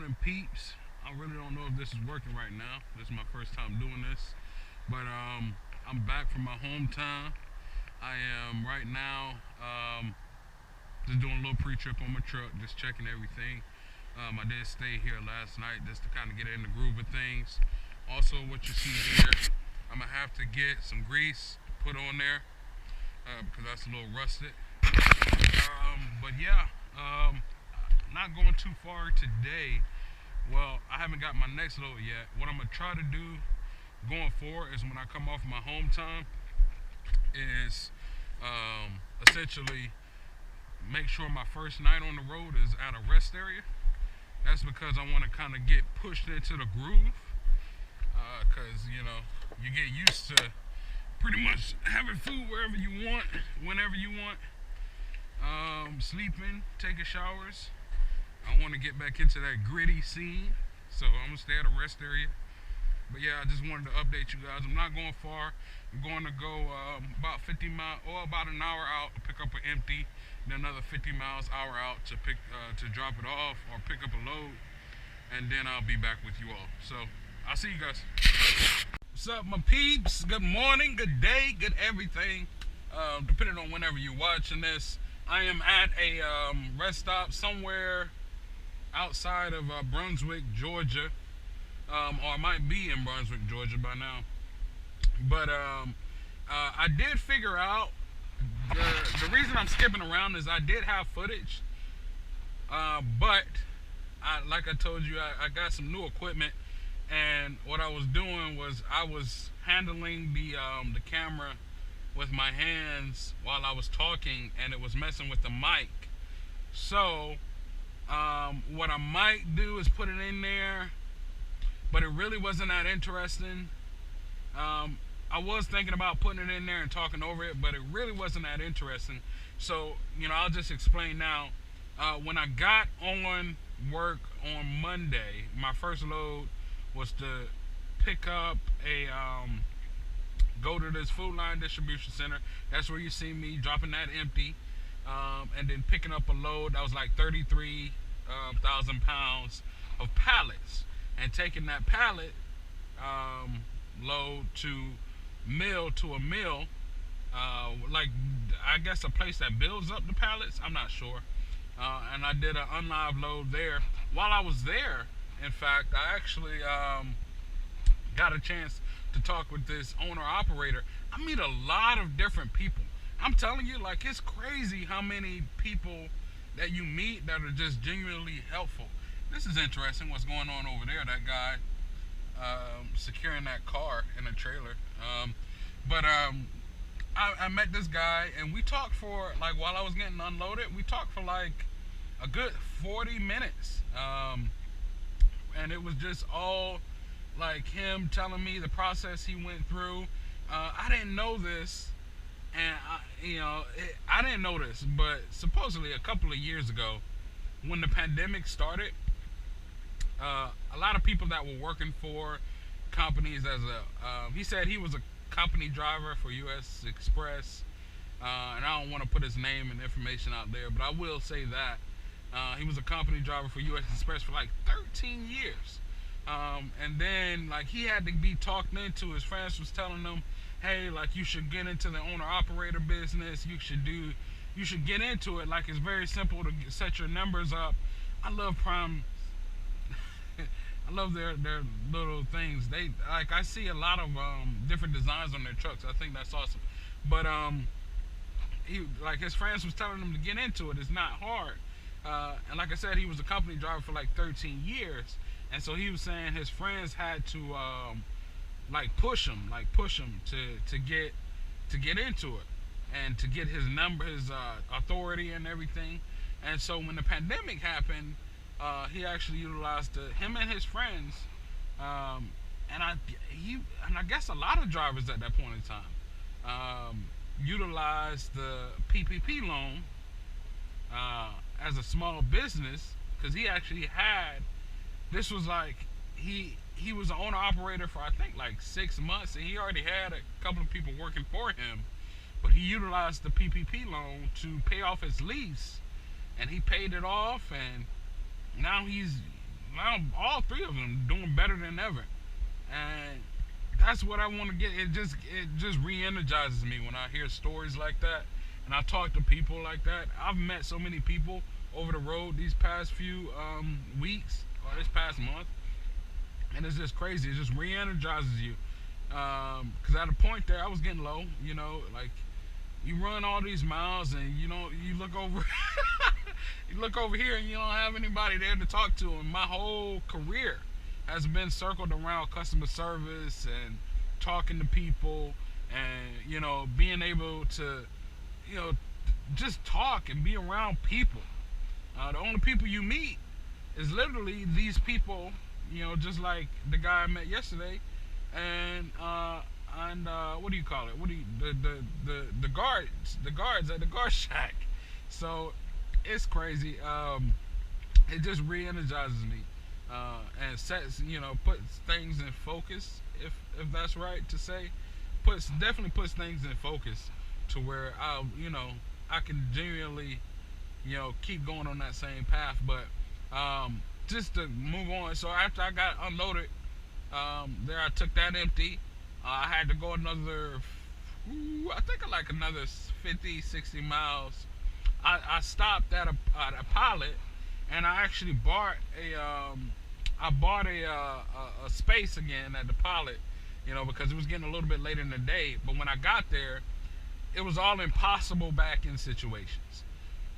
morning, peeps. I really don't know if this is working right now. This is my first time doing this, but I'm back from my hometown. I am right now just doing a little pre-trip on my truck, just checking everything. I did stay here last night just to kind of get in the groove of things. Also, what you see here, I'm gonna have to get some grease put on there because that's a little rusted. But yeah, not going too far today. Well, I haven't got my next load yet. What I'm gonna try to do going forward is when I come off my home time is essentially make sure my first night on the road is at a rest area. That's because I want to kind of get pushed into the groove because you get used to pretty much having food wherever you want, whenever you want, sleeping, taking showers. I want to get back into that gritty scene, so I'm gonna stay at a rest area. But yeah, I just wanted to update you guys. I'm not going far. I'm going to go about 50 miles or about an hour out to pick up an empty, then another 50 miles hour out to drop it off or pick up a load, and then I'll be back with you all. So I'll see you guys. What's up, my peeps? Good morning, good day, good everything. Depending on whenever you're watching this, I am at a rest stop somewhere outside of Brunswick, Georgia, or I might be in Brunswick, Georgia by now. But I did figure out the reason I'm skipping around is I did have footage, but like I told you, I got some new equipment, and what I was doing was I was handling the camera with my hands while I was talking, and it was messing with the mic. So what I might do is put it in there, but it really wasn't that interesting. I was thinking about putting it in there and talking over it, but it really wasn't that interesting. So I'll just explain now. When I got on work on Monday, my first load was to pick up go to this food line distribution center. That's where you see me dropping that empty, and then picking up a load that was like 33,000 pounds of pallets, and taking that pallet load to a mill, like I guess a place that builds up the pallets. I'm not sure. And I did an unlive load there. While I was there, in fact, I actually got a chance to talk with this owner operator. I meet a lot of different people. I'm telling you, like, it's crazy how many people that you meet that are just genuinely helpful. This is interesting what's going on over there. That guy securing that car in a trailer. But I met this guy, and we talked for, like, while I was getting unloaded, we talked for like a good 40 minutes. And it was just all like him telling me the process he went through. I didn't know this, and I didn't know this, but supposedly a couple of years ago, when the pandemic started, a lot of people that were working for companies as he said he was a company driver for U.S. Express, and I don't want to put his name and information out there, but I will say that he was a company driver for U.S. Express for like 13 years. And then, like, he had to be talked into. His friends was telling him, hey, like, you should get into the owner-operator business. You should get into it. Like, it's very simple to set your numbers up. I love Prime. I love their little things. They, like, I see a lot of different designs on their trucks. I think that's awesome. But his friends was telling him to get into it. It's not hard. And like I said, he was a company driver for like 13 years. And so he was saying his friends had to push him to get into it, and to get his number, his authority and everything. And so when the pandemic happened, he actually utilized him and his friends, and I guess a lot of drivers at that point in time utilized the PPP loan as a small business, because he actually had. This was like, he was an owner operator for I think like 6 months, and he already had a couple of people working for him, but he utilized the PPP loan to pay off his lease, and he paid it off, and now he's now all three of them doing better than ever, and that's what I want to get. It just re-energizes me when I hear stories like that, and I talk to people like that. I've met so many people over the road these past few weeks or this past month, and it's just crazy. It just re-energizes you. Because at a point there, I was getting low. Like you run all these miles, and you look over, you look over here, and you don't have anybody there to talk to. And my whole career has been circled around customer service and talking to people, and being able to just talk and be around people. The only people you meet is literally these people, just like the guy I met yesterday, and what do you call it? What do you the guards at the guard shack. So it's crazy. It just re-energizes me, and sets puts things in focus. If that's right to say, definitely puts things in focus to where I can genuinely keep going on that same path. But just to move on. So after I got unloaded, there I took that empty. I had to go another, I think like another 50, 60 miles. I stopped at a pilot, and I actually bought a space again at the pilot, because it was getting a little bit later in the day. But when I got there, it was all impossible back-in situations.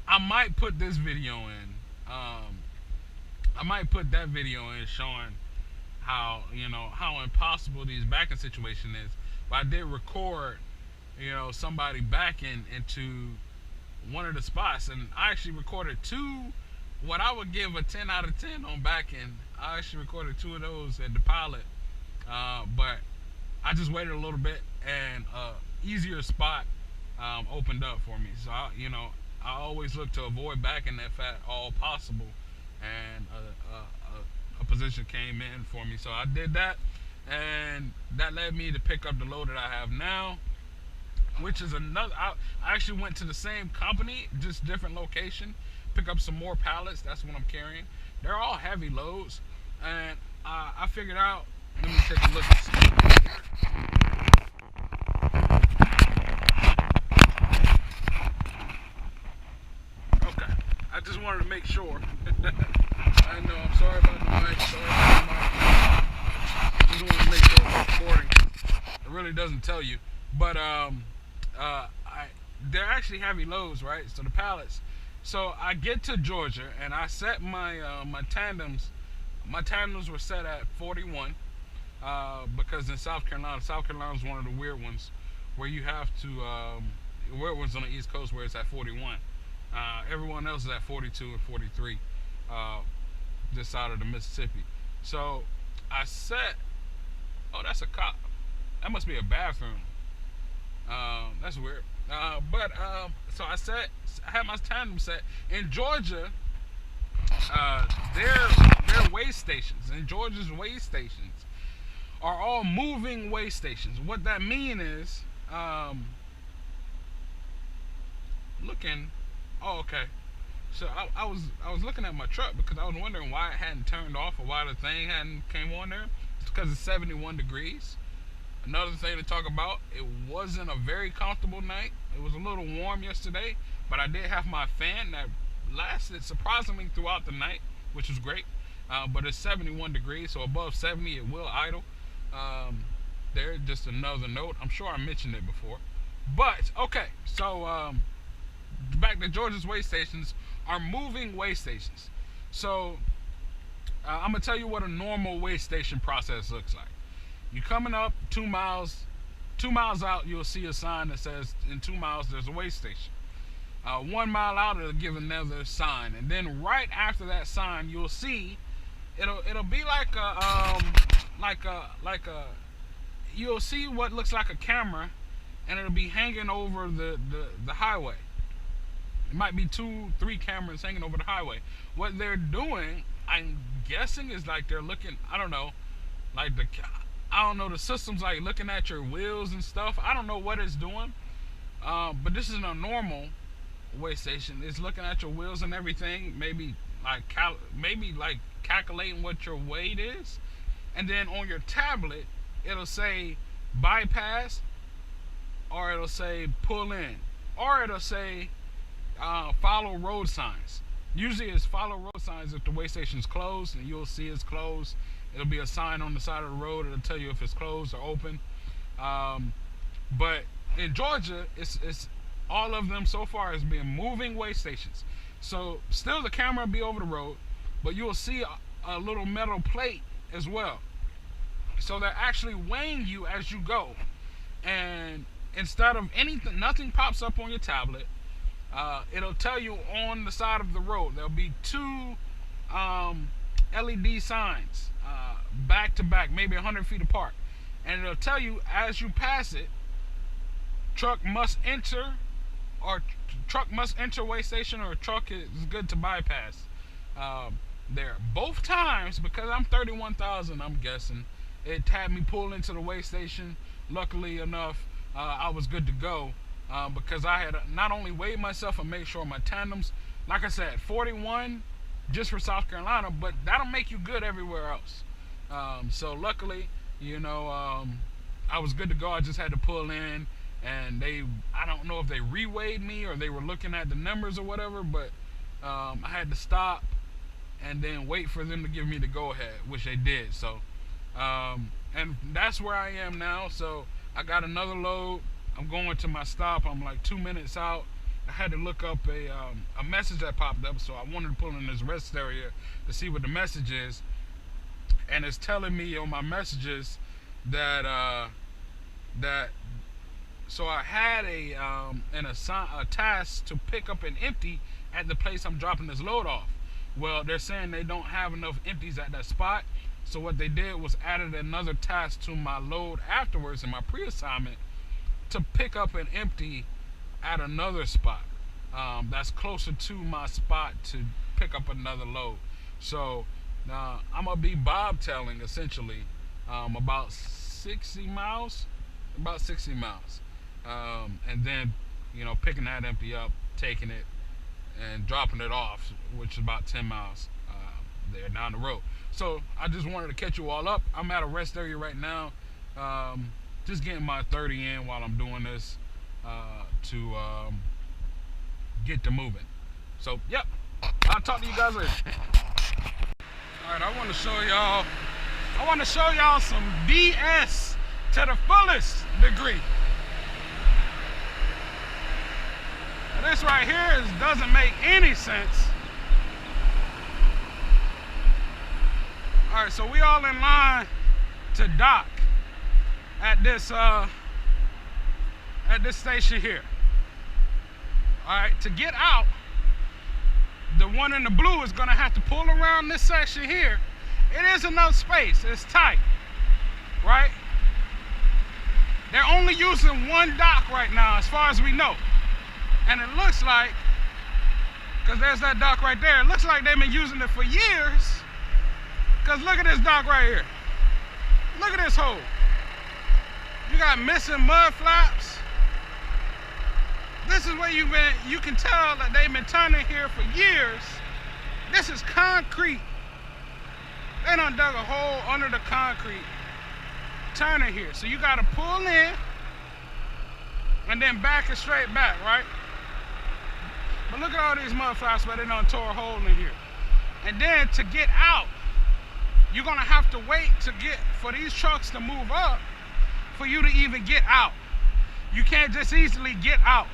I might put this video in. I might put that video in showing how impossible these back-in situation is. But I did record somebody backing into one of the spots, and I actually recorded two. What I would give a 10 out of 10 on backing, I actually recorded two of those at the pilot. But I just waited a little bit, and easier spot opened up for me. So I always look to avoid backing if at all possible, and a position came in for me, so I did that, and that led me to pick up the load that I have now, which is another. I actually went to the same company, just different location, pick up some more pallets. That's what I'm carrying. They're all heavy loads, and I figured out. Let me take a look and see. Okay, I just wanted to make sure. I know, I'm sorry about the mic, just wanted to make sure I'm recording. It really doesn't tell you, but they're actually heavy loads, right? So the pallets. So I get to Georgia, and I set my my tandems. My tandems were set at 41, because in South Carolina is one of the weird ones where you have to weird ones on the East Coast where it's at 41. Everyone else is at 42 and 43. This side of the Mississippi. So I set. Oh, that's a cop. That must be a bathroom. That's weird. So I had my tandem set in Georgia. Their weigh stations in Georgia's weigh stations are all moving weigh stations. What that mean is, looking. Oh, okay. So I was looking at my truck because I was wondering why it hadn't turned off or why the thing hadn't came on there. It's because it's 71 degrees. Another thing to talk about, it wasn't a very comfortable night. It was a little warm yesterday, but I did have my fan that lasted surprisingly throughout the night, which was great. But it's 71 degrees, so above 70 it will idle. There, just another note. I'm sure I mentioned it before. But, okay, so back to Georgia's weigh stations are moving weigh stations. So I'm gonna tell you what a normal weigh station process looks like. You're coming up 2 miles. 2 miles out, you'll see a sign that says in 2 miles there's a weigh station. 1 mile out, it'll give another sign, and then right after that sign, you'll see it'll be like a you'll see what looks like a camera, and it'll be hanging over the highway. It might be 2-3 cameras hanging over the highway. What they're doing, I'm guessing, is like they're looking. I don't know, the system's like looking at your wheels and stuff. I don't know what it's doing, but this isn't a normal weigh station. It's looking at your wheels and everything. Maybe like calculating what your weight is. And then on your tablet, it'll say bypass, or it'll say pull in, or it'll say follow road signs. Usually it's follow road signs if the weigh station's closed, and you'll see it's closed. It'll be a sign on the side of the road. It'll tell you if it's closed or open. But in Georgia, it's all of them so far has been moving weigh stations. So still the camera will be over the road, but you'll see a little metal plate as well. So they're actually weighing you as you go. And instead of anything, nothing pops up on your tablet. It'll tell you on the side of the road. There'll be two LED signs back to back, maybe 100 feet apart. And it'll tell you as you pass it, truck must enter weigh station, or truck is good to bypass there. Both times, because I'm 31,000, I'm guessing, it had me pull into the weigh station. Luckily enough, I was good to go because I had not only weighed myself and made sure my tandems, like I said, 41 just for South Carolina, but that'll make you good everywhere else. So luckily, I was good to go. I just had to pull in, and I don't know if they reweighed me or they were looking at the numbers or whatever, but I had to stop and then wait for them to give me the go-ahead, which they did. So, and that's where I am now. So I got another load. I'm going to my stop. I'm like 2 minutes out. I had to look up a message that popped up, so I wanted to pull in this rest area to see what the message is. And it's telling me on my messages that so I had a task to pick up an empty at the place I'm dropping this load off. Well, they're saying they don't have enough empties at that spot. So what they did was added another task to my load afterwards in my pre-assignment to pick up an empty at another spot that's closer to my spot to pick up another load. So I'm gonna be bobtailing essentially about 60 miles, and then picking that empty up, taking it and dropping it off, which is about 10 miles there down the road. So I just wanted to catch you all up. I'm at a rest area right now, just getting my 30 in while I'm doing this to get to moving. So yep, I'll talk to you guys later. All right, I want to show y'all some BS to the fullest degree. Now, this right here doesn't make any sense. All right, so we all in line to dock at this station here. All right, to get out, the one in the blue is gonna have to pull around this section here. It is enough space, it's tight, right? They're only using one dock right now as far as we know. And it looks like, because there's that dock right there, it looks like they've been using it for years. Because look at this dock right here. Look at this hole. You got missing mud flaps. This is where you can tell that they've been turning here for years. This is concrete. They done dug a hole under the concrete, turning here. So you gotta pull in and then back it straight back, right? But look at all these mud flaps where they done tore a hole in here. And then to get out, you're gonna have to wait for these trucks to move up for you to even get out. You can't just easily get out.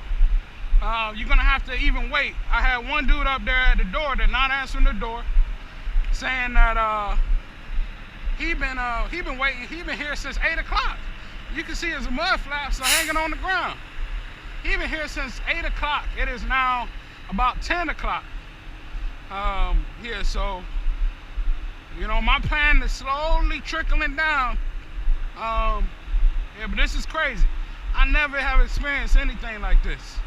You're gonna have to even wait. I had one dude up there at the door that not answering the door, saying that he been waiting. He been here since 8 o'clock. You can see his mud flaps are hanging on the ground. He been here since 8 o'clock. It is now about 10 o'clock here. So my plan is slowly trickling down. Yeah, but this is crazy. I never have experienced anything like this.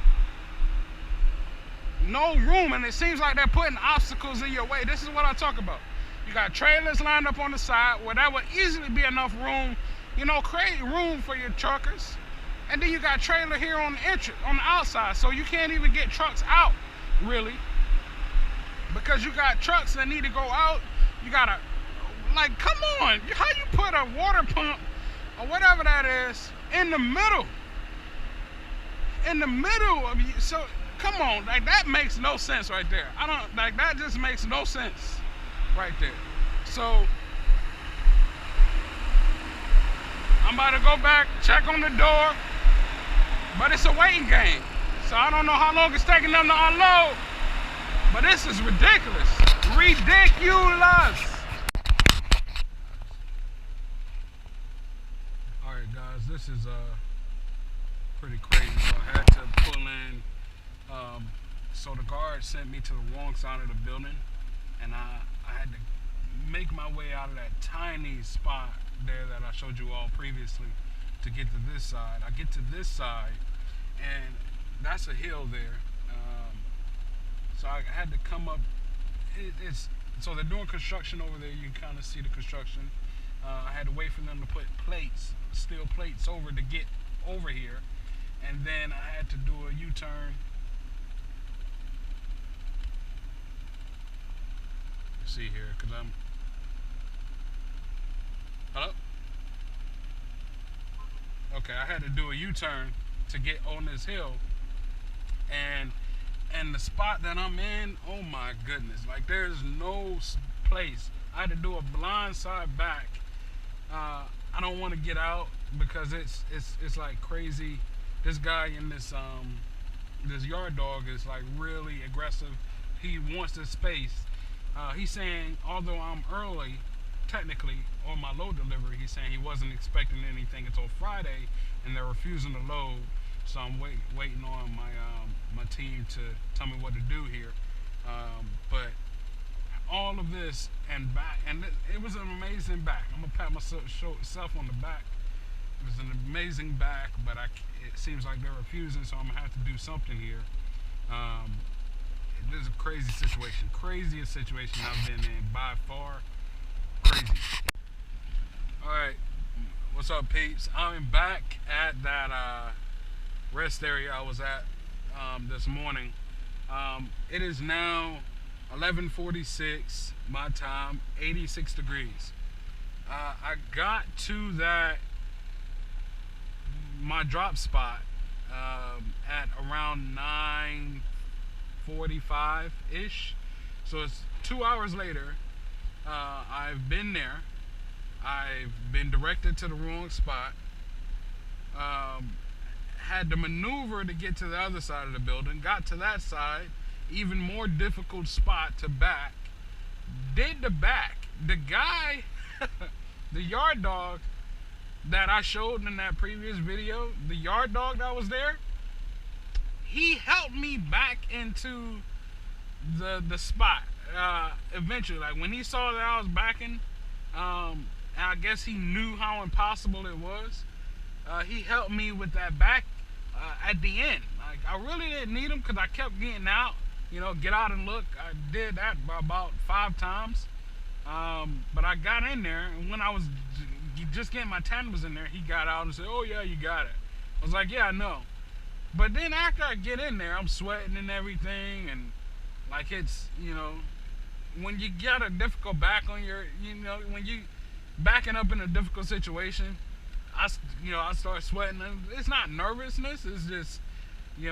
No room, and it seems like they're putting obstacles in your way. This is what I talk about. You got trailers lined up on the side where that would easily be enough room, create room for your truckers. And then you got trailer here on the outside, so you can't even get trucks out, really. Because you got trucks that need to go out, You gotta, like, come on. How you put a water pump or whatever that is in the middle? In the middle of you. So, come on. Like, that makes no sense right there. I don't, like, that just makes no sense right there. So, I'm about to go back, check on the door, but it's a waiting game. So I don't know how long it's taking them to unload, but this is ridiculous. Ridiculous. All right, guys, this is pretty crazy. So I had to pull in. So the guard sent me to the wrong side of the building, and I had to make my way out of that tiny spot there that I showed you all previously to get to this side. I get to this side, and that's a hill there. So I had to come up. So they're doing construction over there. You can kind of see the construction. I had to wait for them to put plates, steel plates over to get over here, and then I had to do a U-turn. Let's see here, cause I'm. Hello? Okay, I had to do a U-turn to get on this hill, and the spot that I'm in, oh my goodness, like there's no place. I had to do a blind side back. I don't want to get out because it's like crazy. This guy in this yard dog is like really aggressive. He wants this space. He's saying, although I'm early, technically, on my load delivery, he's saying he wasn't expecting anything until Friday, and they're refusing to load. So I'm waiting on my team to tell me what to do here. But all of this and back, and it was an amazing back. I'm gonna pat myself on the back. It was an amazing back, but it seems like they're refusing, so I'm gonna have to do something here. This is a crazy situation, craziest situation I've been in by far. Crazy. All right, what's up, peeps? I'm back at that rest area I was at this morning. It is now 11:46 my time, 86 degrees. I got to my drop spot at around 9:45-ish. So it's 2 hours later. I've been there. I've been directed to the wrong spot. Had to maneuver to get to the other side of the building. Got to that side, even more difficult spot to back. Did the back. The guy, the yard dog that I showed in that previous video, the yard dog that was there, he helped me back into the spot. Eventually, like when he saw that I was backing, I guess he knew how impossible it was. He helped me with that back at the end. Like I really didn't need him because I kept getting out. Get out and look. I did that about 5 times. But I got in there, and when I was just getting my tandem in there, he got out and said, "Oh yeah, you got it." I was like, "Yeah, I know." But then after I get in there, I'm sweating and everything, and like it's, when you get a difficult back on your, when you backing up in a difficult situation, I start sweating. And it's not nervousness, it's just, it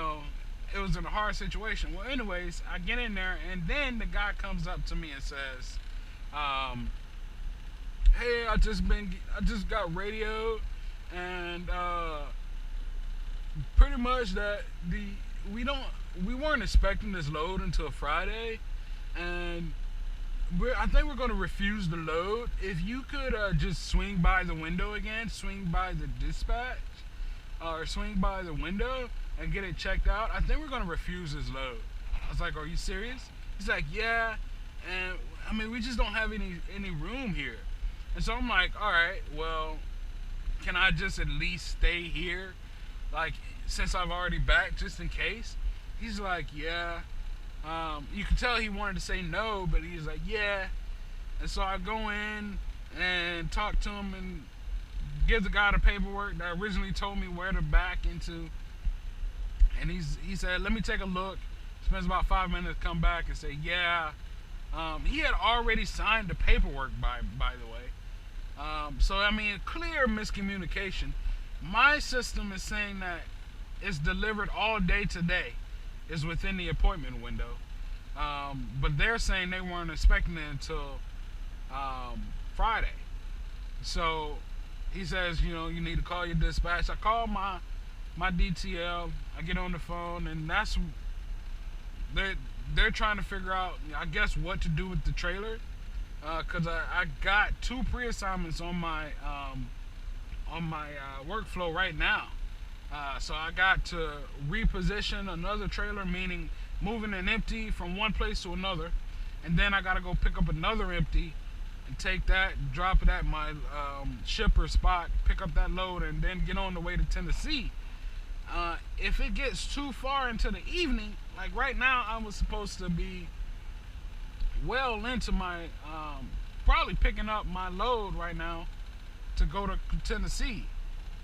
was in a hard situation. Well, anyways, I get in there, and then the guy comes up to me and says, "Hey, I just got radioed, and pretty much that we weren't expecting this load until Friday, and I think we're going to refuse the load. If you could just swing by the window again, swing by the dispatch, or swing by the window and get it checked out, I think we're going to refuse this load." I was like, "Are you serious?" He's like, "Yeah, and I mean, we just don't have any room here." And so I'm like, "All right, well, can I just at least stay here, like, since I've already backed, just in case?" He's like, "Yeah." You could tell he wanted to say no, but he's like, "Yeah." And so I go in and talk to him and give the guy the paperwork that originally told me where to back into. And he said, "Let me take a look." Spends about 5 minutes, come back and say, "Yeah, He had already signed the paperwork, by the way. So I mean, clear miscommunication. My system is saying that it's delivered all day today, is within the appointment window. But they're saying they weren't expecting it until Friday. So he says, you know, you need to call your dispatch. I call my DTL. I get on the phone, and they're trying to figure out, I guess, what to do with the trailer, because I got 2 pre-assignments on my workflow right now. So I got to reposition another trailer, meaning moving an empty from one place to another, and then I got to go pick up another empty and take that, drop it at my shipper spot, pick up that load, and then get on the way to Tennessee. If it gets too far into the evening, like right now, I was supposed to be well into my probably picking up my load right now to go to Tennessee.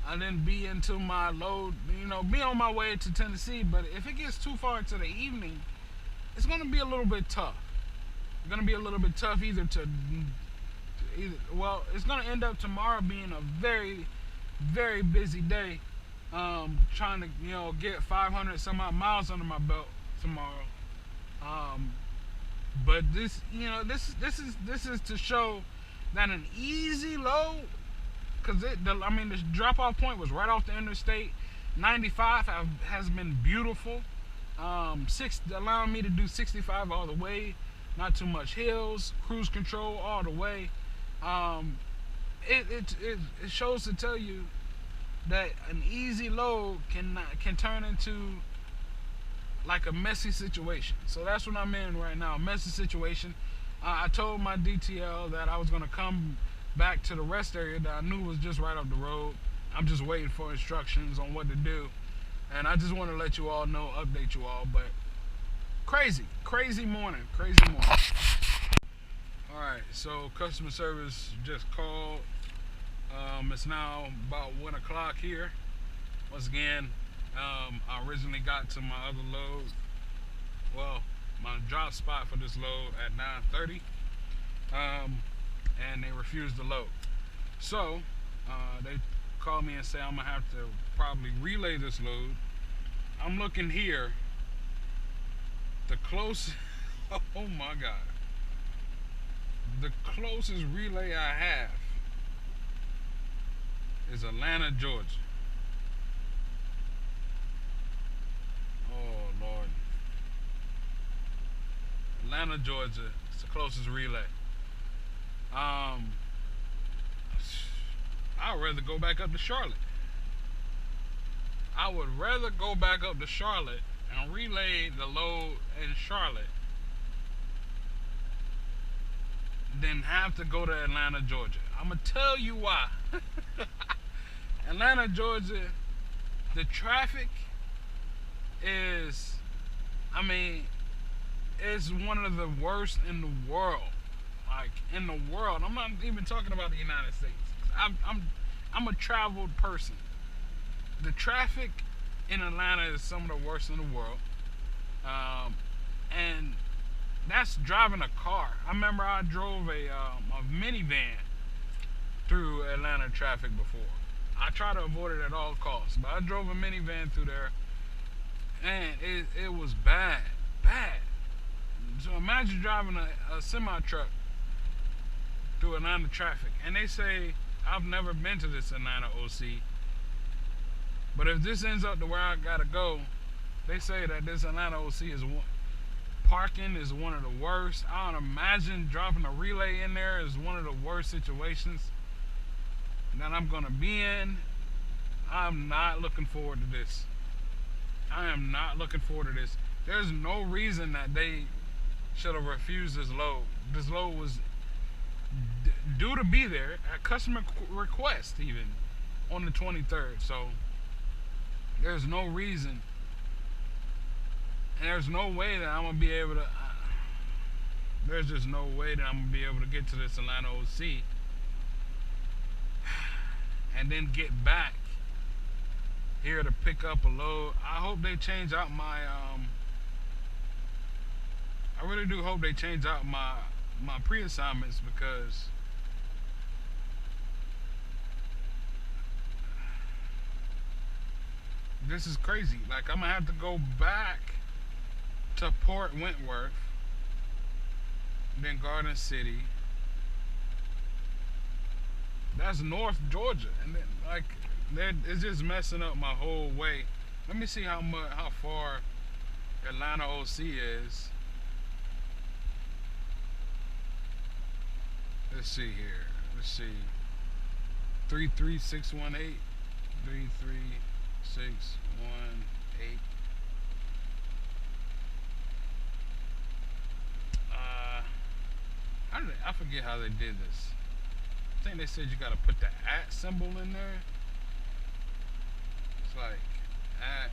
I then be into my load, you know, be on my way to Tennessee. But if it gets too far into the evening, it's going to be a little bit tough. It's going to be a little bit tough well, it's going to end up tomorrow being a very, very busy day. Trying to, you know, get 500 some odd miles under my belt tomorrow. But this, you know, this is to show that an easy load, because the drop off point was right off the interstate. 95 has been beautiful. Allowing me to do 65 all the way, not too much hills, cruise control all the way. It shows to tell you that an easy load can turn into like a messy situation. So that's what I'm in right now, a messy situation. I told my DTL that I was going to come back to the rest area that I knew was just right up the road. I'm just waiting for instructions on what to do. And I just want to let you all know, update you all. But crazy morning. Alright, so customer service just called. It's now about 1 o'clock here. Once again, I originally got to my other load, well, my drop spot for this load at 9:30, and they refused to load. So they called me and said I'm gonna have to probably relay this load. I'm looking here. The closest, oh my God, the closest relay I have is Atlanta, Georgia. Oh Lord. Atlanta, Georgia. It's the closest relay. I'd rather go back up to Charlotte. I would rather go back up to Charlotte and relay the load in Charlotte than have to go to Atlanta, Georgia. I'm gonna tell you why. Atlanta, Georgia, the traffic is, it's one of the worst in the world. Like, in the world. I'm not even talking about the United States. I'm a traveled person. The traffic in Atlanta is some of the worst in the world. And that's driving a car. I remember I drove a minivan through Atlanta traffic before. I try to avoid it at all costs, but I drove a minivan through there, and it was bad. So imagine driving a semi-truck through Atlanta traffic. And they say, I've never been to this Atlanta OC, but if this ends up to where I gotta go, they say that this Atlanta OC parking is one of the worst. I don't imagine dropping a relay in there is one of the worst situations that I'm gonna be in. I'm not looking forward to this. I am not looking forward to this. There's no reason that they should have refused this load. This load was due to be there at customer request even on the 23rd. So there's no reason, and there's no way that I'm gonna be able to. There's just no way that I'm gonna be able to get to this Atlanta OC and then get back here to pick up a load. I hope they change out my I really do hope they change out my pre-assignments, because this is crazy. Like, I'm gonna have to go back to Port Wentworth, then Garden City. That's North Georgia, and then like it's just messing up my whole way. Let me see how far Atlanta OC is. Let's see here. Let's see. 33618. 33618. I forget how they did this. I think they said you gotta put the @ symbol in there. It's like @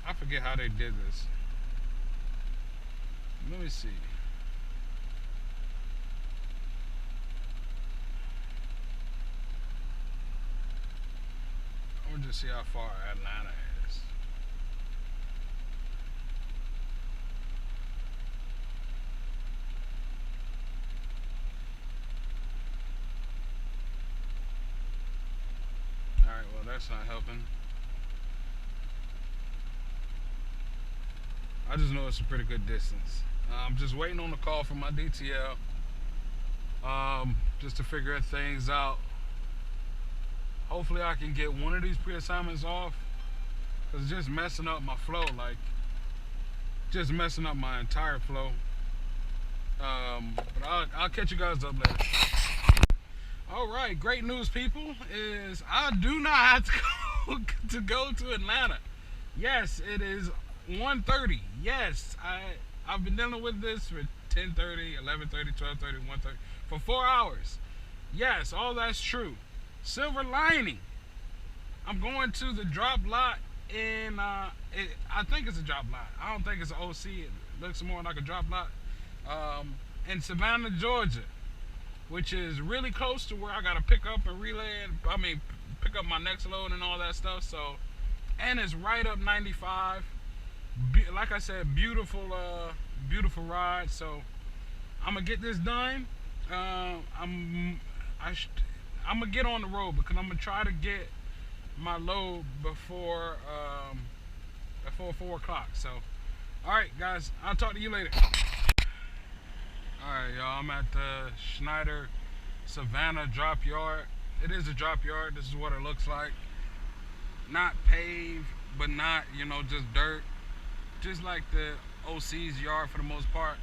I forget how they did this. Let me see. I'm gonna just see how far Atlanta is. Alright, well, that's not helping. I just know it's a pretty good distance. I'm just waiting on the call from my DTL, just to figure things out. Hopefully I can get one of these pre-assignments off, because it's just messing up my flow, like just messing up my entire flow. But I'll catch you guys up later. Alright, great news, people, is I do not have to go to Atlanta. Yes, it is 1:30. Yes, I've been dealing with this for 10:30, 11:30, 12:30, 1:30 for 4 hours. Yes, all that's true. Silver lining. I'm going to the drop lot in I think it's a drop lot. I don't think it's an OC. It looks more like a drop lot. In Savannah, Georgia, which is really close to where I gotta pick up and relay. Pick up my next load and all that stuff. So, and it's right up 95. Like I said, beautiful ride. So I'm gonna get this done. I'm gonna get on the road, because I'm gonna try to get my load before 4 o'clock. So, all right, guys, I'll talk to you later. All right, y'all. I'm at the Schnieder Savannah drop yard. It is a drop yard. This is what it looks like. Not paved, but not, just dirt. Just like the OC's yard for the most part.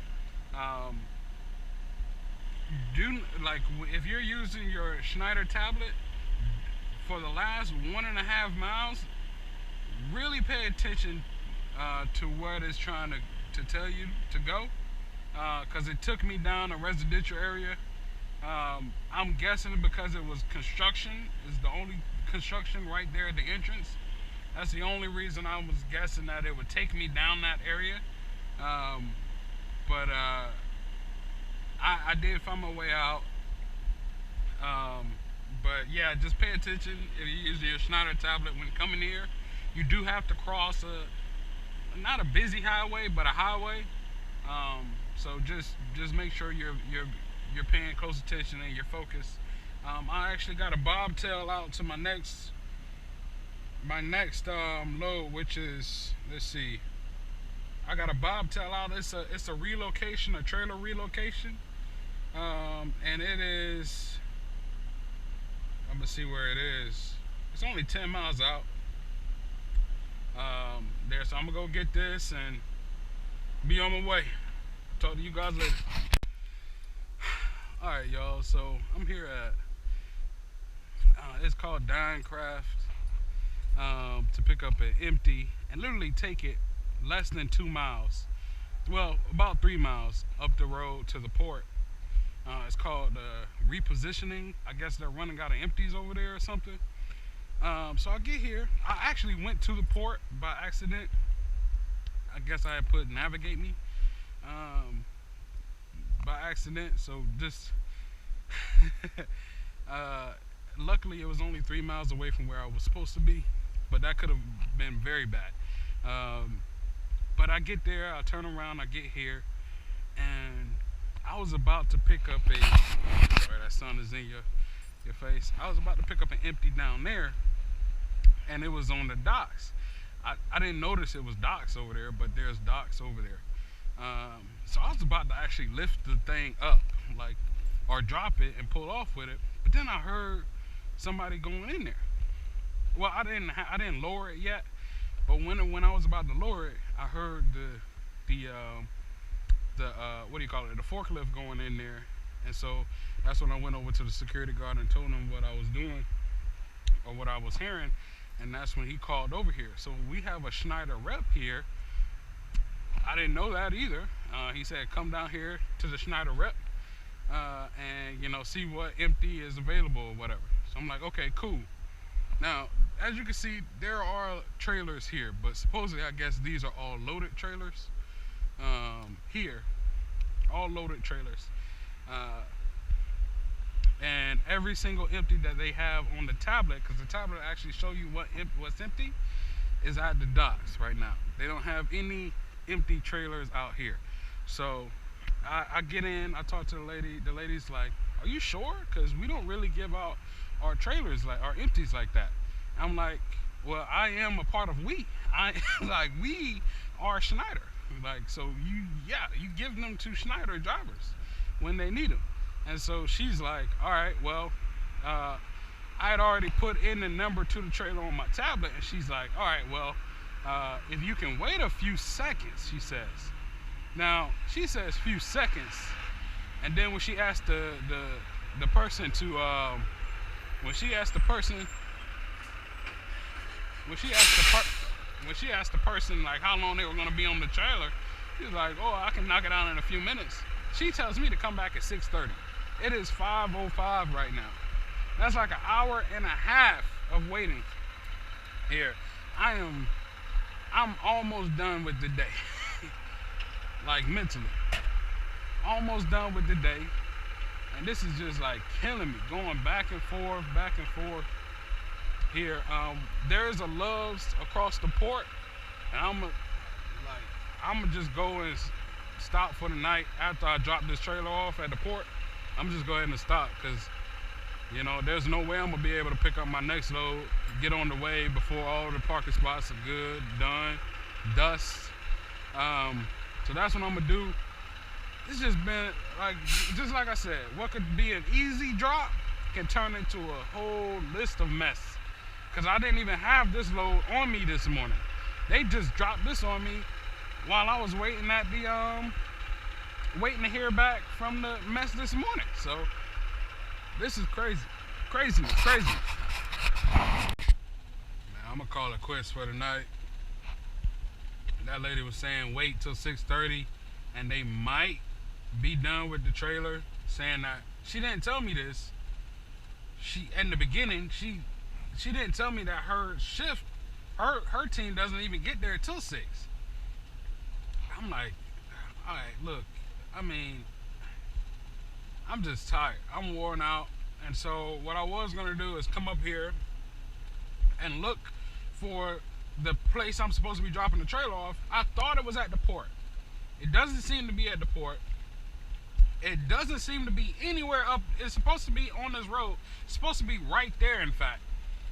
If you're using your Schneider tablet for the last 1.5 miles, really pay attention to where it is trying to tell you to go, because it took me down a residential area. I'm guessing because it was construction. It's the only construction right there at the entrance. That's the only reason I was guessing that it would take me down that area. But I did find my way out. But yeah, just pay attention if you use your Schneider tablet when coming here. You do have to cross not a busy highway, but a highway. So just make sure you're paying close attention and you're focused. I actually got a bobtail out to my next load, which is, let's see, I got a bobtail out. It's a relocation, a trailer relocation, and it is, I'm gonna see where it is. It's only 10 miles out there, so I'm gonna go get this and be on my way. Talk to you guys later. All right, y'all, so I'm here at it's called Dine Craft, to pick up an empty and literally take it less than 2 miles, well, about 3 miles up the road to the port. It's called repositioning. I guess they're running out of empties over there or something. So I get here. I actually went to the port by accident. I guess I had put navigate me by accident. So just luckily it was only 3 miles away from where I was supposed to be, but that could have been very bad. But I get there, I turn around, I get here, and I was about to pick up a. Sorry, that sun is in your face. I was about to pick up an empty down there, and it was on the docks. I didn't notice it was docks over there, but there's docks over there. So I was about to actually lift the thing up, like, or drop it and pull off with it. But then I heard somebody going in there. Well, I didn't lower it yet, but when I was about to lower it, I heard the what do you call it? The forklift going in there, and so that's when I went over to the security guard and told him what I was doing or what I was hearing, and that's when he called over here. So we have a Schneider rep here. I didn't know that either. He said come down here to the Schneider rep and see what empty is available or whatever. So I'm like, okay, cool. Now, as you can see, there are trailers here, but supposedly I guess these are all loaded trailers. Here, all loaded trailers. And every single empty that they have on the tablet, because the tablet actually show you what's empty, is at the docks right now. They don't have any empty trailers out here. So I get in, I talk to the lady. The lady's like, are you sure? Because we don't really give out our trailers, like our empties like that. I'm like, well, I am a part of we. Like, we are Schneider. Like, so you give them to Schneider drivers when they need them. And so she's like, all right, well, I had already put in the number to the trailer on my tablet, and she's like, all right, well, if you can wait a few seconds, she says. Now, she says few seconds, and then when she asked the person to, when she asked the person like how long they were gonna be on the trailer, she was like, oh, I can knock it out in a few minutes. She tells me to come back at 6:30. It is 5:05 right now. That's like an hour and a half of waiting here. I'm almost done with the day. Like, mentally. Almost done with the day. And this is just like killing me. Going back and forth here. There's a Love's across the port, and I'm gonna just go and stop for the night after I drop this trailer off at the port. I'm just go ahead and stop, because there's no way I'm gonna be able to pick up my next load, get on the way before all the parking spots are good, done, dust. So that's what I'm gonna do. It's just been just like I said, what could be an easy drop can turn into a whole list of mess. Because I didn't even have this load on me this morning. They just dropped this on me while I was waiting at the waiting to hear back from the mess this morning. So this is crazy. Crazy. Man, I'm gonna call it quits for the night. That lady was saying wait till 6:30 and they might be done with the trailer, saying that she didn't tell me this. In the beginning, she didn't tell me that her shift, her team doesn't even get there till 6. I'm like, all right, look, I mean, I'm just tired. I'm worn out. And so what I was going to do is come up here and look for the place I'm supposed to be dropping the trailer off. I thought it was at the port. It doesn't seem to be at the port. It doesn't seem to be anywhere up. It's supposed to be on this road. It's supposed to be right there, in fact.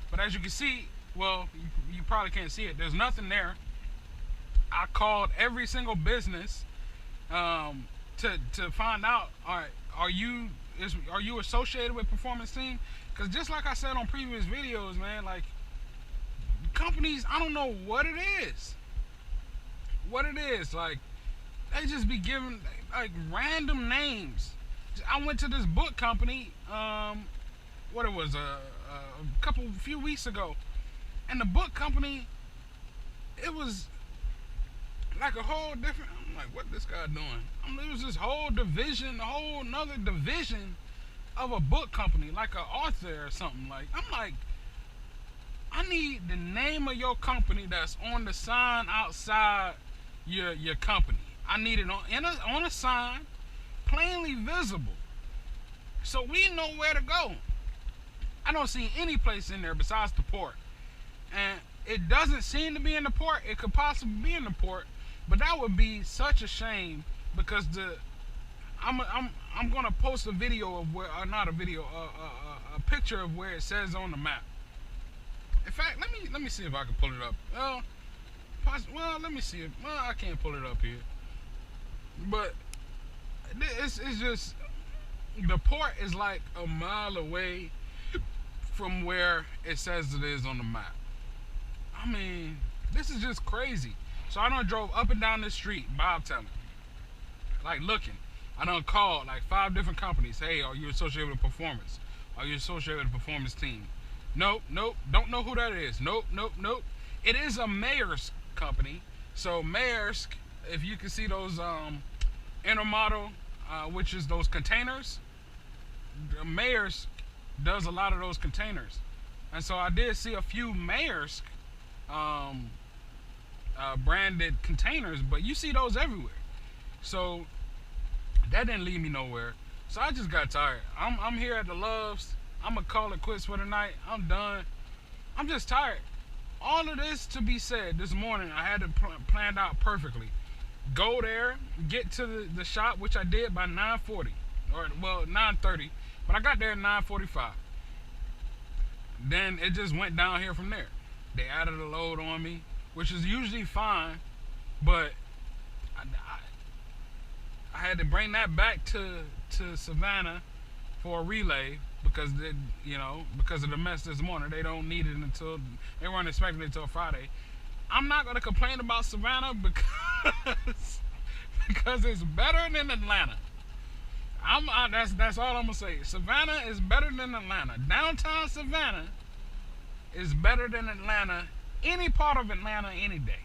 But as you can see, well, you probably can't see it. There's nothing there. I called every single business to find out, all right, are you associated with Performance Team? Because just like I said on previous videos, man, like, companies, I don't know what it is. Like, they just be giving like random names. I went to this book company, what it was, a few weeks ago, and the book company, it was like a whole different. I'm like, what this guy doing? It was this whole division, a whole another division of a book company, like an author or something. Like, I'm like, I need the name of your company that's on the sign outside your company. I need it on a sign, plainly visible, so we know where to go. I don't see any place in there besides the port, and it doesn't seem to be in the port. It could possibly be in the port, But that would be such a shame because I'm gonna post a video of where, not a video, a picture of where it says on the map. In fact, let me see if I can pull it up. Well, let me see if, well, I can't pull it up here. But it's just, the port is like a mile away from where it says it is on the map. I mean, this is just crazy. So I done drove up and down this street, Bob telling, like looking. I done called like 5 different companies. Hey, are you associated with Performance? Are you associated with the Performance team? Nope, nope. Don't know who that is. Nope, nope, nope. It is a Maersk company. So Maersk, if you can see those intermodal, which is those containers, Maersk does a lot of those containers. And so I did see a few Maersk branded containers, but you see those everywhere. So that didn't lead me nowhere. So I just got tired. I'm here at the Loves. I'm gonna call it quits for the night. I'm done. I'm just tired. All of this to be said, this morning I had it planned out perfectly. Go there, get to the shop, which I did by 9:40, or well 9:30, but I got there at 9:45. Then it just went down here from there. They added a load on me, which is usually fine, but I had to bring that back to Savannah for a relay because because of the mess this morning. They don't need it until, they weren't expecting it until Friday. I'm not gonna complain about Savannah because it's better than Atlanta. That's all I'm gonna say. Savannah is better than Atlanta. Downtown Savannah is better than Atlanta. Any part of Atlanta, any day.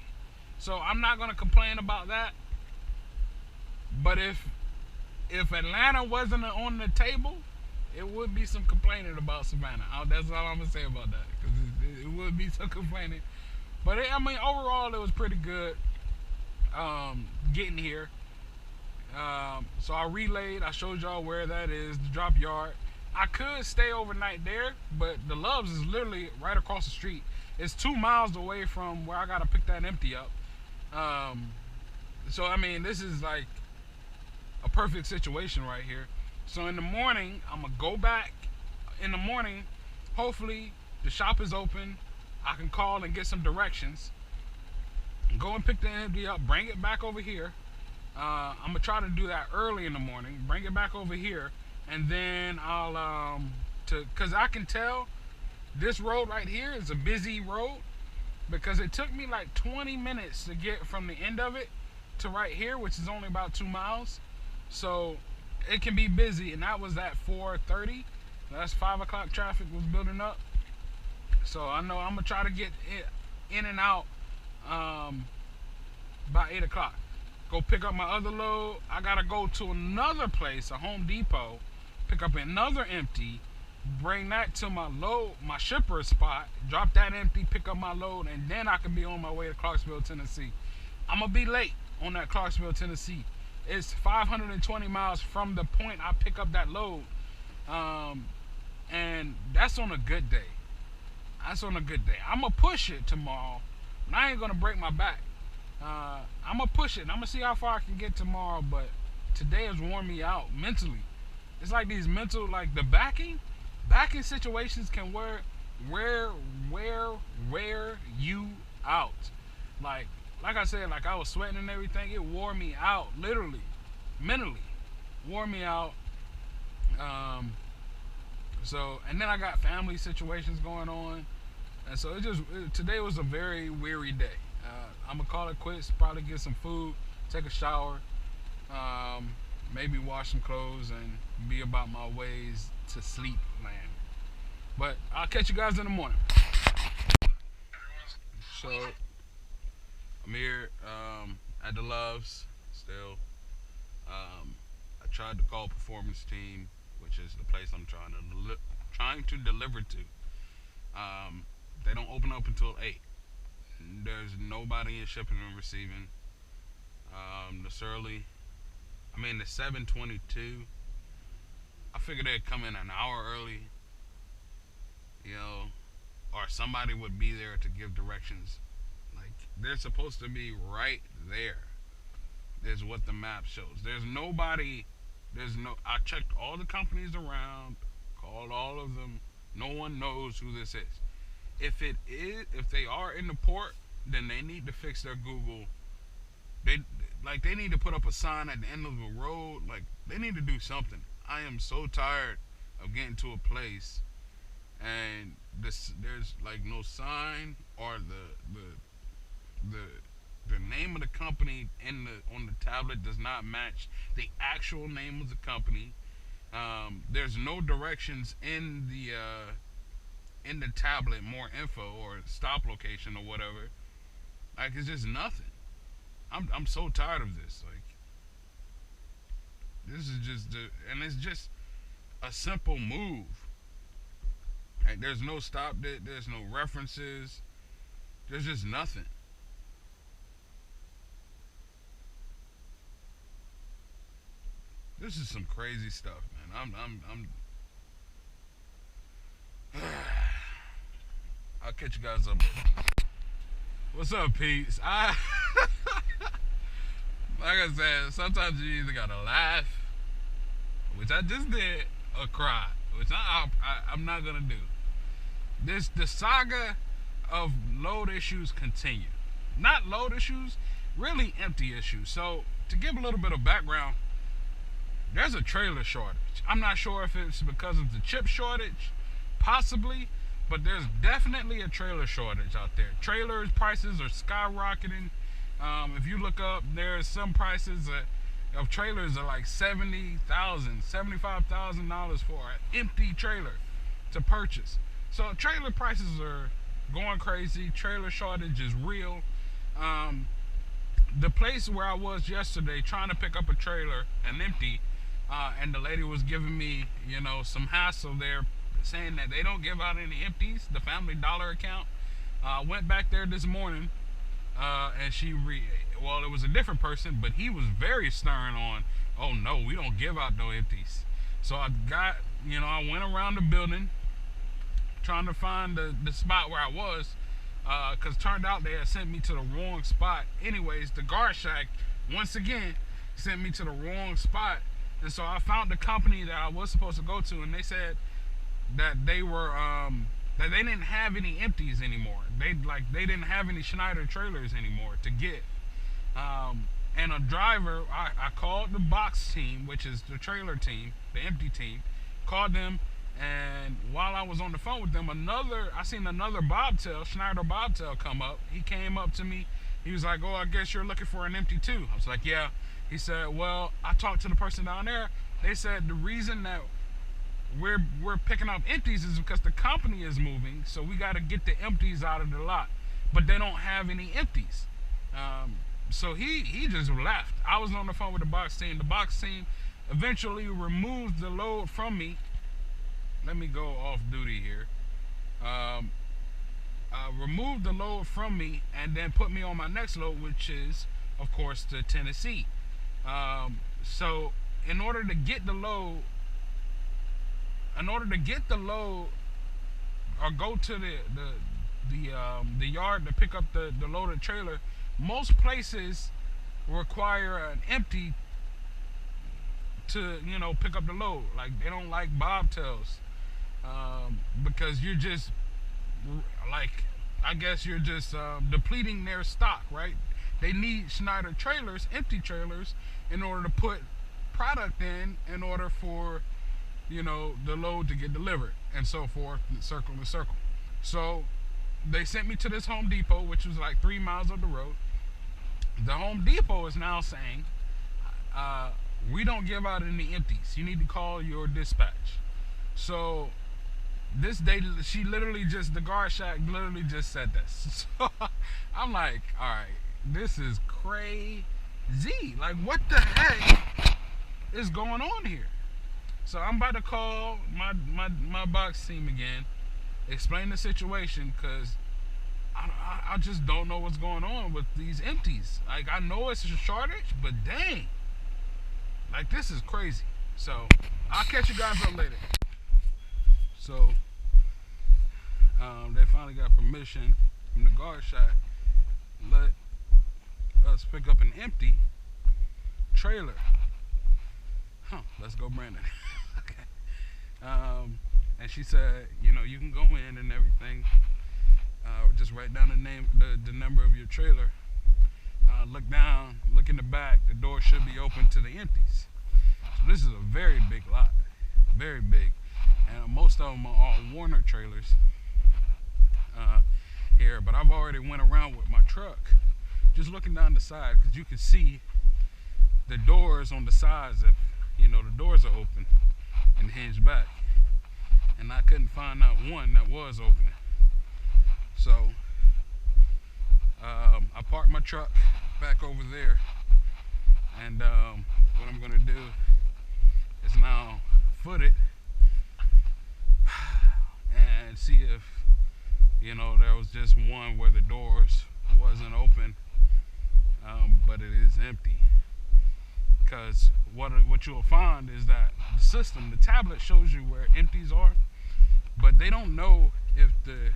So I'm not gonna complain about that. But if Atlanta wasn't on the table, it would be some complaining about Savannah. That's all I'm gonna say about that, because it would be some complaining. But overall, it was pretty good getting here. So I relayed. I showed y'all where that is, the drop yard. I could stay overnight there, but the Loves is literally right across the street. It's 2 miles away from where I gotta pick that empty up. So this is like a perfect situation right here. So in the morning, I'm gonna go back. In the morning, hopefully the shop is open. I can call and get some directions. Go and pick the empty up, bring it back over here. I'm gonna try to do that early in the morning. Bring it back over here, and then I'll cause I can tell this road right here is a busy road, because it took me like 20 minutes to get from the end of it to right here, which is only about 2 miles. So it can be busy, and that was at 4:30. That's 5 o'clock traffic was building up. So I know I'm gonna try to get in and out by 8 o'clock. Go pick up my other load. I gotta go to another place, a Home Depot, pick up another empty, bring that to my shipper spot, drop that empty, pick up my load, and then I can be on my way to Clarksville, Tennessee. I'm gonna be late on that Clarksville, Tennessee. It's 520 miles from the point I pick up that load, and that's on a good day. That's on a good day. I'm gonna push it tomorrow, and I ain't gonna break my back. I'm gonna push it. I'm gonna see how far I can get tomorrow, but today has worn me out mentally. It's like these mental, like the backing situations can wear you out. Like I said, like I was sweating and everything. It wore me out, literally, mentally, wore me out. So, and then I got family situations going on, and so today was a very weary day. I'm gonna call it quits. Probably get some food, take a shower, maybe wash some clothes, and be about my ways to sleep land. But I'll catch you guys in the morning. So I'm here at the Loves still. I tried to call Performance Team, which is the place I'm trying to deliver to. They don't open up until 8. There's nobody in shipping and receiving. This early. It's 7:22. I figured they'd come in an hour early, or somebody would be there to give directions. Like, they're supposed to be right there. is what the map shows. There's nobody. There's no. I checked all the companies around, called all of them. No one knows who this is. If they are in the port, then they need to fix their Google. They need to put up a sign at the end of the road. Like, they need to do something. I am so tired of getting to a place and there's like no sign, or the name of the company on the tablet does not match the actual name of the company. There's no directions in the tablet, more info or stop location or whatever. Like, it's just nothing. I'm so tired of this. Like, this is and it's just a simple move. Like, there's no stop. There's no references. There's just nothing. This is some crazy stuff, man. I'll catch you guys up. What's up, Pete? Like I said, sometimes you either gotta laugh, which I just did, or cry, which I'm not gonna do. The saga of load issues continue. Not load issues, really empty issues. So, to give a little bit of background, there's a trailer shortage. I'm not sure if it's because of the chip shortage, possibly, but there's definitely a trailer shortage out there. Trailers prices are skyrocketing. If you look up, there's some prices of trailers are like $70,000, $75,000 for an empty trailer to purchase. So trailer prices are going crazy. Trailer shortage is real. The place where I was yesterday trying to pick up a trailer, an empty, and the lady was giving me, some hassle there, saying that they don't give out any empties, the Family Dollar account. Went back there this morning, and it was a different person, but he was very stern on, oh no, we don't give out no empties. So I went around the building trying to find the spot where I was, because turned out they had sent me to the wrong spot. Anyways, the guard shack, once again, sent me to the wrong spot. And so I found the company that I was supposed to go to, and they said that they were that they didn't have any empties anymore. They didn't have any Schneider trailers anymore to get. And a driver, I called the box team, which is the trailer team, the empty team, called them, and while I was on the phone with them, I seen another bobtail, Schneider bobtail, come up. He came up to me. He was like, "Oh, I guess you're looking for an empty too." I was like, "Yeah." He said, "Well, I talked to the person down there. They said the reason that we're picking up empties is because the company is moving, so we got to get the empties out of the lot, but they don't have any empties." So he just left. I was on the phone with the box team. The box team eventually removed the load from me. Let me go off duty here. Removed the load from me and then put me on my next load, which is, of course, to Tennessee. So in order to get the load, or go to the yard to pick up the loaded trailer, most places require an empty to pick up the load. Like, they don't like bobtails, because you're just I guess you're just depleting their stock, right? They need Schneider trailers, empty trailers, in order to put product in order for the load to get delivered, and so forth, circle to circle. So they sent me to this Home Depot, which was like 3 miles up the road. The Home Depot is now saying, we don't give out any empties. You need to call your dispatch. So the guard shack literally just said this. So I'm like, all right, this is crazy. Like, what the heck is going on here? So I'm about to call my box team again, explain the situation, because I just don't know what's going on with these empties. Like, I know it's a shortage, but dang, like, this is crazy. So I'll catch you guys up later. So they finally got permission from the guard shack to let us pick up an empty. trailer. Let's go, Brandon. Okay. And she said, you can go in and everything. Just write down the number of your trailer. Look down, look in the back. The door should be open to the empties. So this is a very big lot, very big, and most of them are all Warner trailers here. But I've already went around with my truck, just looking down the side, because you can see the doors on the sides. If the doors are open and hinged back, and I couldn't find out one that was open. So I parked my truck back over there, and what I'm gonna do is now foot it and see if there was just one where the doors wasn't open, but it is empty. Because what you'll find is that the tablet shows you where empties are, but they don't know if the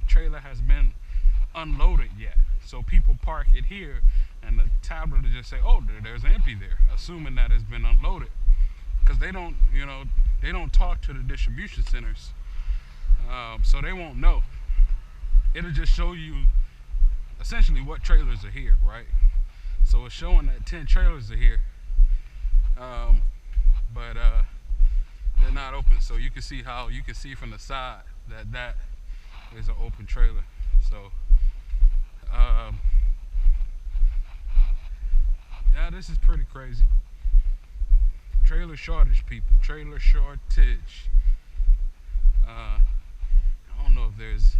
trailer has been unloaded yet. So people park it here, and the tablet will just say, "Oh, there's an empty there," assuming that it's been unloaded. Because they don't talk to the distribution centers, so they won't know. It'll just show you essentially what trailers are here, right? So it's showing that 10 trailers are here, but they're not open. So you can see from the side that is an open trailer. So yeah, this is pretty crazy. Trailer shortage, people. Trailer shortage. I don't know if there's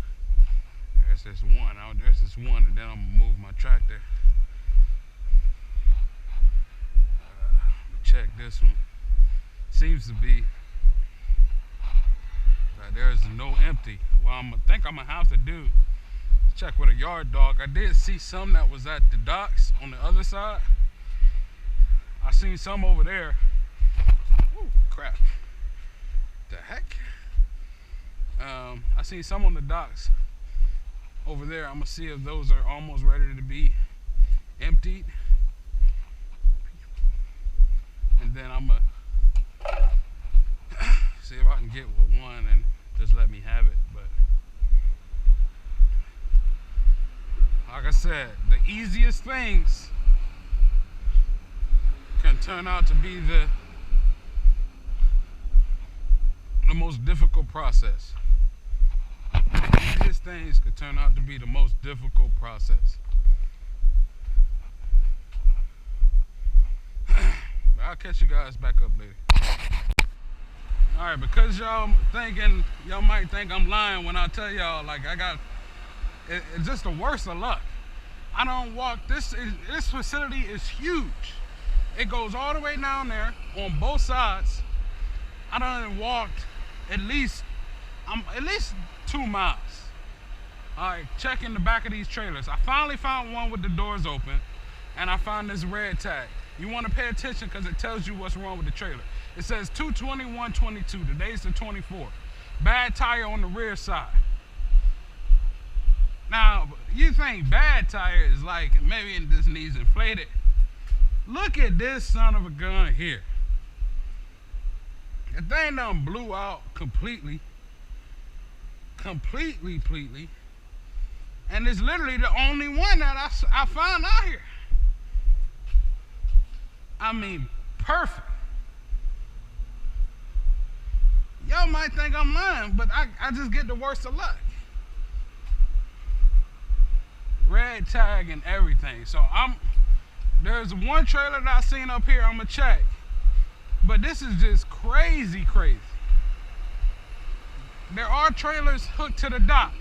this one. There's this one, and then I'm gonna move my tractor. Check this one. Seems to be that there's no empty. Well, I'm gonna have to do check with a yard dog. I did see some that was at the docks on the other side. I seen some over there. Ooh, crap. The heck? I seen some on the docks over there. I'm gonna see if those are almost ready to be emptied, and then I'm gonna see if I can get with one and just let me have it. But like I said, the easiest things can turn out to be the most difficult process. The easiest things could turn out to be the most difficult process. But I'll catch you guys back up later. Alright, because y'all might think I'm lying when I tell y'all, like, it's just the worst of luck. I don't walk, this facility is huge. It goes all the way down there on both sides. I done walked at least 2 miles. Alright, checking the back of these trailers. I finally found one with the doors open, and I found this red tag. You want to pay attention because it tells you what's wrong with the trailer. It says 22122. Today's the 24th. Bad tire on the rear side. Now, you think bad tire is like maybe it just needs inflated. Look at this son of a gun here. The thing done blew out completely. Completely. And it's literally the only one that I found out here. I mean, perfect. Y'all might think I'm lying, but I just get the worst of luck. Red tag and everything. So there's one trailer that I seen up here I'm gonna check. But this is just crazy. There are trailers hooked to the dock.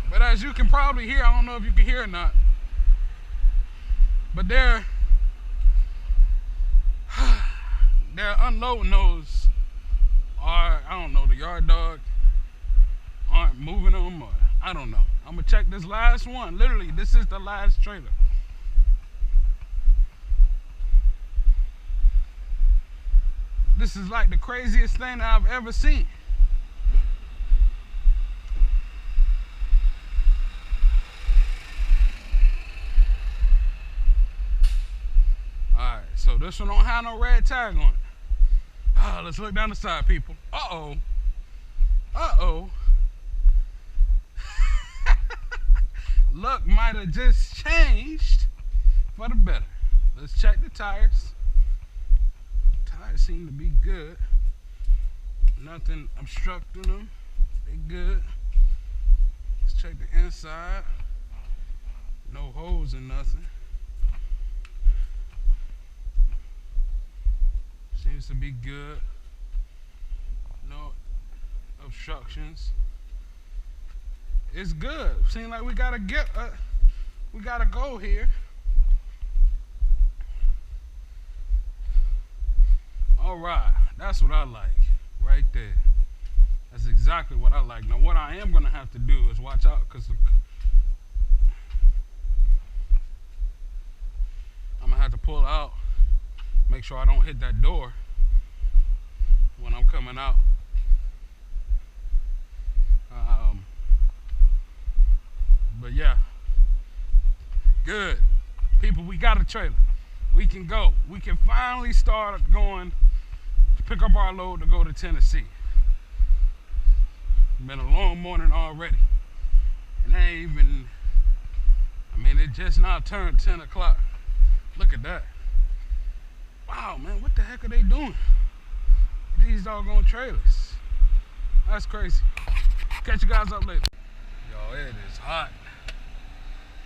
But as you can probably hear, I don't know if you can hear or not, but they're unloading those, or I don't know, the yard dog aren't moving them, or I don't know. I'm gonna check this last one. Literally, this is the last trailer. This is like the craziest thing that I've ever seen. this one don't have no red tag on it. Let's look down the side, people. Uh-oh. Uh-oh. Luck might have just changed for the better. Let's check the tires. Tires seem to be good. Nothing obstructing them. They good. Let's check the inside. No holes in nothing. Seems to be good. No obstructions. It's good. Seems like we gotta go here. All right, that's what I like, right there. That's exactly what I like. Now, what I am gonna have to do is watch out, cause I'm gonna have to pull out, make sure I don't hit that door when I'm coming out. But yeah, good. People, we got a trailer. We can go. We can finally start going to pick up our load to go to Tennessee. It's been a long morning already. And it just now turned 10 o'clock. Look at that. Wow, man, what the heck are they doing? These doggone trailers. That's crazy. Catch you guys up later. Yo, it is hot.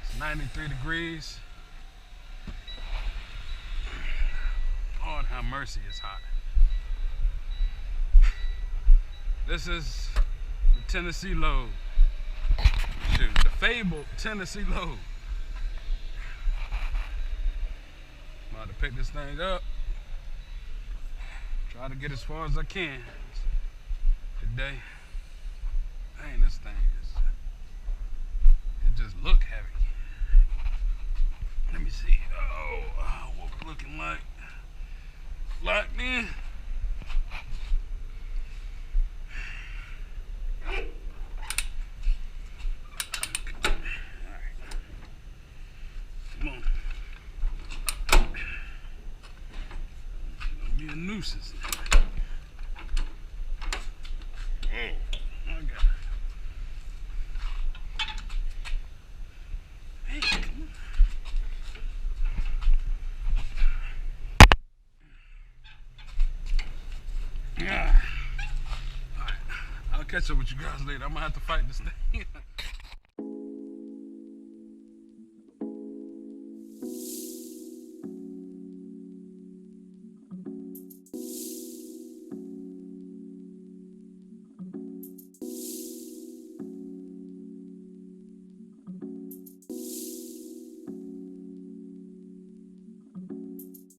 It's 93 degrees. Lord have mercy, it's hot. This is the Tennessee load. Shoot, the fabled Tennessee load. I'm about to pick this thing up. Try to get as far as I can today. Dang, this thing it just look heavy. Let me see. Oh, what it's looking like. Locked in. Come on. It's gonna be a nuisance. Oh, my God. Hey, come on. Yeah. All right. I'll catch up with you guys later. I'm gonna have to fight this thing.